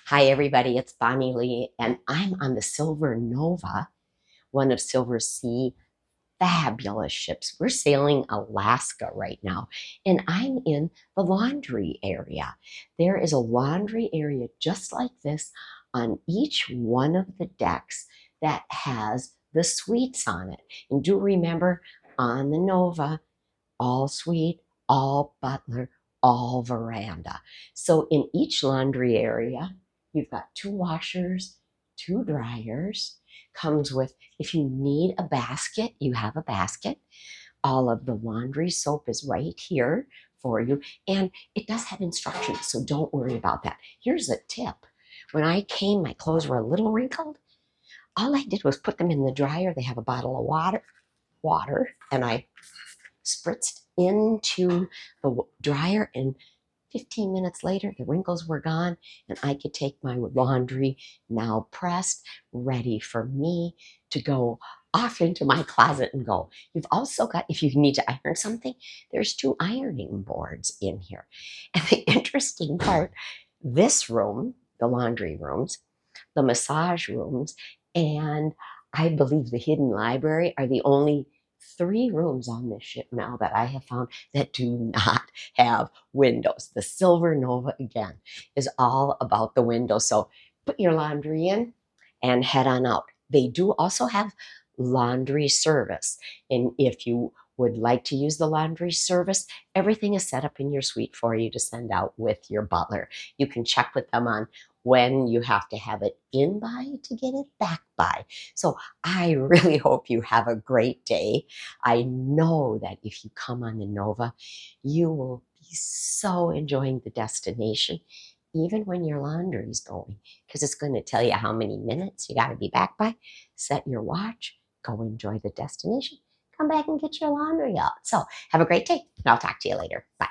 Hi, everybody. It's Bonnie Lee, and I'm on the Silver Nova, one of Silversea's fabulous ships. We're sailing Alaska right now, and I'm in the laundry area. There is a laundry area just like this on each one of the decks that has the suites on it. And do remember, on the Nova, all suite, all Butler, all veranda. So in each laundry area, you've got two washers, two dryers. Comes with, if you need a basket, you have a basket. All of the laundry soap is right here for you. And it does have instructions, so don't worry about that. Here's a tip. When I came, my clothes were a little wrinkled. All I did was put them in the dryer. They have a bottle of water, and I spritzed into the dryer, and 15 minutes later the wrinkles were gone, and I could take my laundry, now pressed, ready for me to go off into my closet and go. You've also got, if you need to iron something, there's two ironing boards in here. And the interesting part, this room, the laundry rooms, the massage rooms, and I believe the hidden library are the only three rooms on this ship now that I have found that do not have windows. The Silver Nova, again, is all about the windows. So put your laundry in and head on out. They do also have laundry service. And if you would like to use the laundry service, everything is set up in your suite for you to send out with your butler. You can check with them on when you have to have it in by to get it back by. So I really hope you have a great day. I know that if you come on the Nova, you will be so enjoying the destination, even when your laundry is going, because it's going to tell you how many minutes you got to be back by. Set your watch, go enjoy the destination, come back and get your laundry out. So have a great day, and I'll talk to you later. Bye.